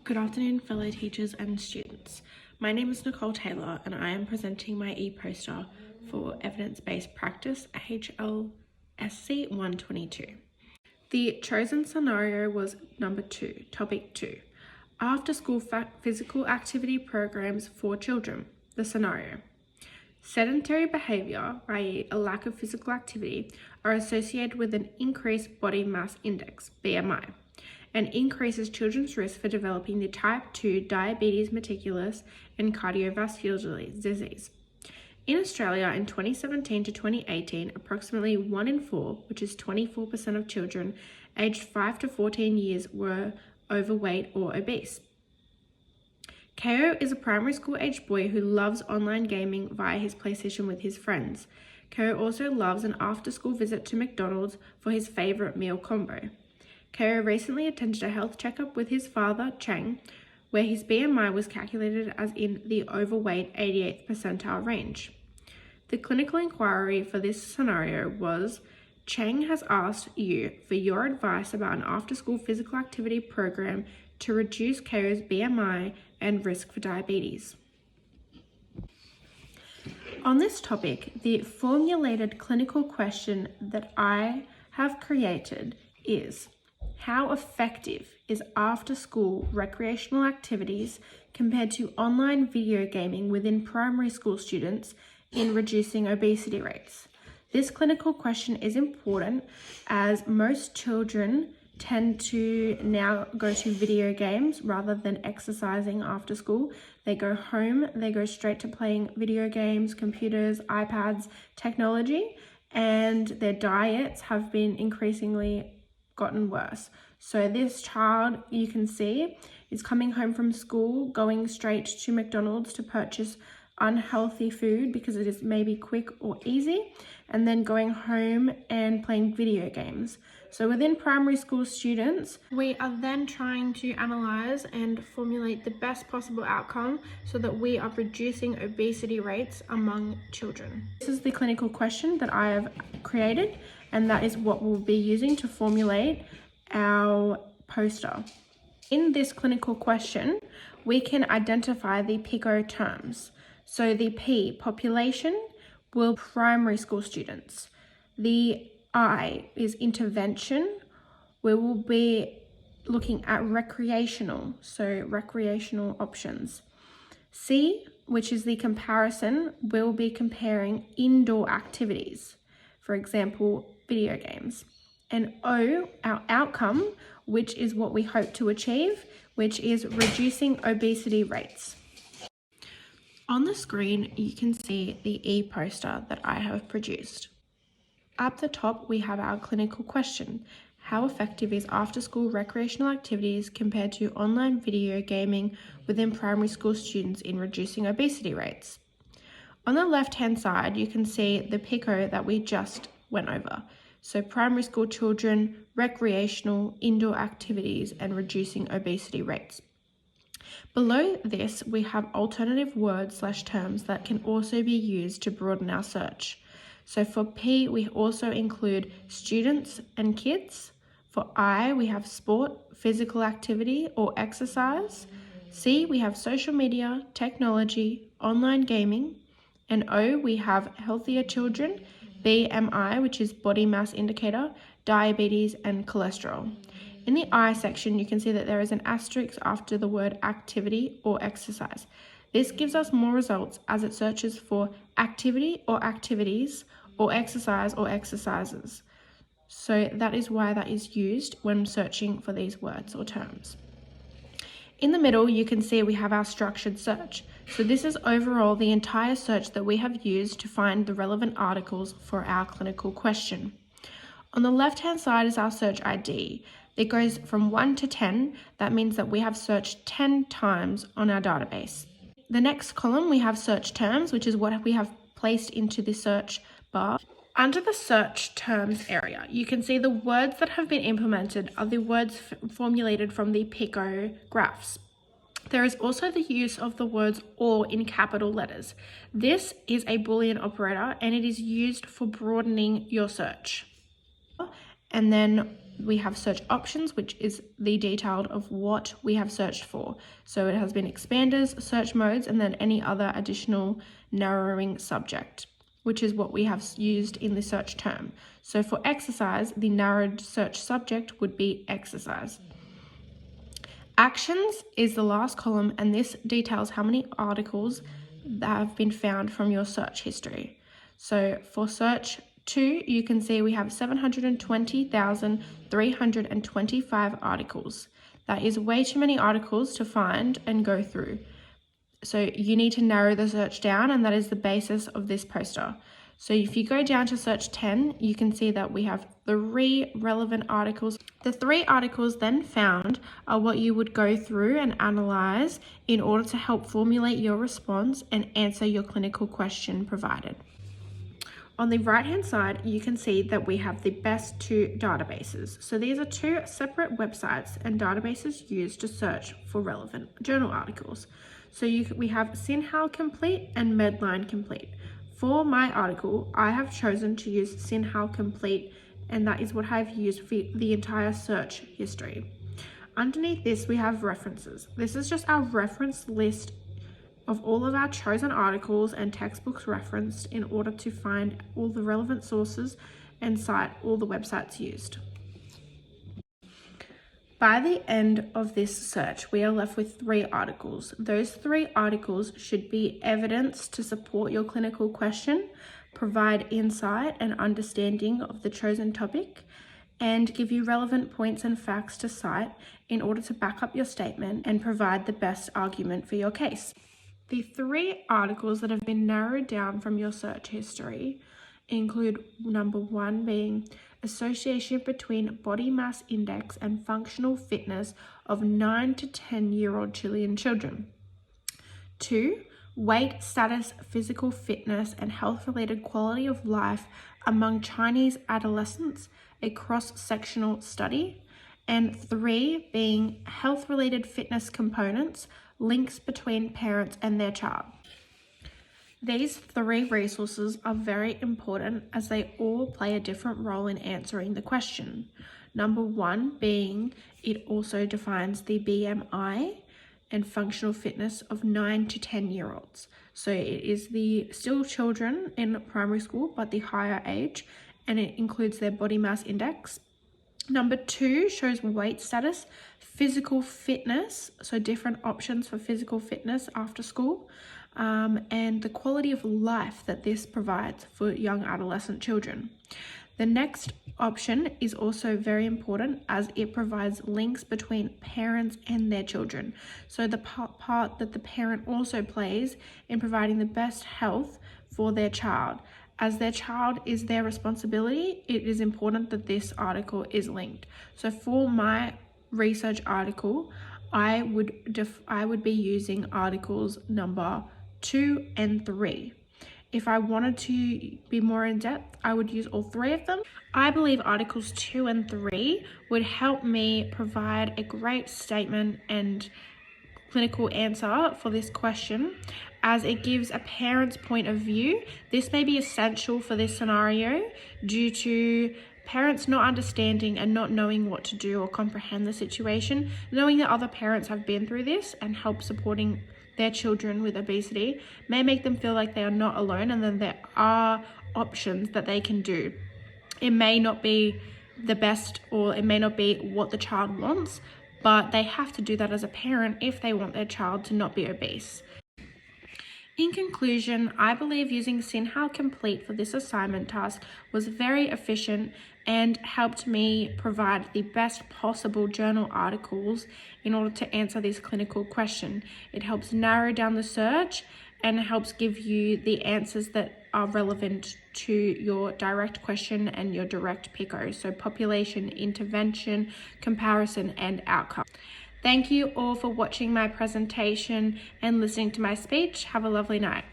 Good afternoon, fellow teachers and students. My name is Nicole Taylor and I am presenting my e-poster for Evidence-Based Practice HLSC 122. The chosen scenario was number 2, topic 2, after-school physical activity programs for children. The scenario: sedentary behavior, i.e. a lack of physical activity, are associated with an increased body mass index, BMI, and increases children's risk for developing the type 2 diabetes mellitus and cardiovascular disease. In Australia in 2017 to 2018, approximately 1 in 4, which is 24% of children aged 5 to 14 years, were overweight or obese. Ko is a primary school aged boy who loves online gaming via his PlayStation with his friends. Ko also loves an after-school visit to McDonald's for his favourite meal combo. Ko recently attended a health checkup with his father, Chang, where his BMI was calculated as in the overweight 88th percentile range. The clinical inquiry for this scenario was: Chang has asked you for your advice about an after-school physical activity program to reduce Ko's BMI and risk for diabetes. On this topic, the formulated clinical question that I have created is: how effective is after-school recreational activities compared to online video gaming within primary school students in reducing obesity rates? This clinical question is important as most children tend to now go to video games rather than exercising after school. They go home, they go straight to playing video games, computers, iPads, technology, and their diets have been increasingly gotten worse. So this child, you can see, is coming home from school, going straight to McDonald's to purchase unhealthy food because it is maybe quick or easy, and then going home and playing video games. So within primary school students, we are then trying to analyze and formulate the best possible outcome so that we are reducing obesity rates among children. This is the clinical question that I have created, and that is what we'll be using to formulate our poster. In this clinical question, we can identify the PICO terms. So the P, population, will primary school students. The I is intervention. We will be looking at recreational, so recreational options. C, which is the comparison, will be comparing indoor activities, for example, video games. And O, our outcome, which is what we hope to achieve, which is reducing obesity rates. On the screen, you can see the e-poster that I have produced. At the top, we have our clinical question: how effective is after-school recreational activities compared to online video gaming within primary school students in reducing obesity rates? On the left-hand side, you can see the PICO that we just went over. So primary school children, recreational, indoor activities, and reducing obesity rates. Below this, we have alternative words/terms that can also be used to broaden our search. So for P, we also include students and kids. For I, we have sport, physical activity, or exercise. C, we have social media, technology, online gaming. And O, we have healthier children, BMI, which is body mass indicator, diabetes, and cholesterol. In the I section, you can see that there is an asterisk after the word activity or exercise. This gives us more results as it searches for activity or activities or exercise or exercises. So that is why that is used when searching for these words or terms. In the middle, you can see we have our structured search. So this is overall the entire search that we have used to find the relevant articles for our clinical question. On the left-hand side is our search ID. It goes from 1 to 10. That means that we have searched 10 times on our database. The next column, we have search terms, which is what we have placed into the search bar. Under the search terms area, you can see the words that have been implemented are the words formulated from the PICO graphs. There is also the use of the words "or" in capital letters. This is a Boolean operator and it is used for broadening your search. And then we have search options, which is the detailed of what we have searched for. So it has been expanders, search modes, and then any other additional narrowing subject, which is what we have used in the search term. So for exercise, the narrowed search subject would be exercise. Actions is the last column, and this details how many articles that have been found from your search history. So for search 2, you can see we have 720,325 articles. That is way too many articles to find and go through. So you need to narrow the search down, and that is the basis of this poster. So if you go down to search 10, you can see that we have 3 relevant articles. The 3 articles then found are what you would go through and analyze in order to help formulate your response and answer your clinical question provided. On the right-hand side, you can see that we have the best 2 databases. So these are 2 separate websites and databases used to search for relevant journal articles. So we have SynHal Complete and Medline Complete. For my article, I have chosen to use SynHal Complete, and that is what I've used for the entire search history. Underneath this, we have references. This is just our reference list of all of our chosen articles and textbooks referenced in order to find all the relevant sources and cite all the websites used. By the end of this search, we are left with 3 articles. Those 3 articles should be evidence to support your clinical question, provide insight and understanding of the chosen topic, and give you relevant points and facts to cite in order to back up your statement and provide the best argument for your case. The 3 articles that have been narrowed down from your search history include number 1 being association between body mass index and functional fitness of 9 to 10-year-old Chilean children. 2, weight status, physical fitness and health-related quality of life among Chinese adolescents, a cross-sectional study. And 3 being health-related fitness components, links between parents and their child. These 3 resources are very important as they all play a different role in answering the question. Number 1 being it also defines the BMI and functional fitness of 9 to 10-year-olds. So it is the still children in primary school, but the higher age, and it includes their body mass index. Number 2 shows weight status, physical fitness, so different options for physical fitness after school, and the quality of life that this provides for young adolescent children. The next option is also very important as it provides links between parents and their children. So the part that the parent also plays in providing the best health for their child. As their child is their responsibility, it is important that this article is linked. So for my research article, I would be using articles number 2 and 3. If I wanted to be more in depth, I would use all 3 of them. I believe articles 2 and 3 would help me provide a great statement and clinical answer for this question, as it gives a parent's point of view. This may be essential for this scenario due to parents not understanding and not knowing what to do or comprehend the situation. Knowing that other parents have been through this and help supporting their children with obesity may make them feel like they are not alone, and then there are options that they can do. It may not be the best, or it may not be what the child wants, but they have to do that as a parent if they want their child to not be obese. In conclusion, I believe using SynHal Complete for this assignment task was very efficient and helped me provide the best possible journal articles in order to answer this clinical question. It helps narrow down the search and helps give you the answers that are relevant to your direct question and your direct PICO, so population, intervention, comparison, and outcome. Thank you all for watching my presentation and listening to my speech. Have a lovely night.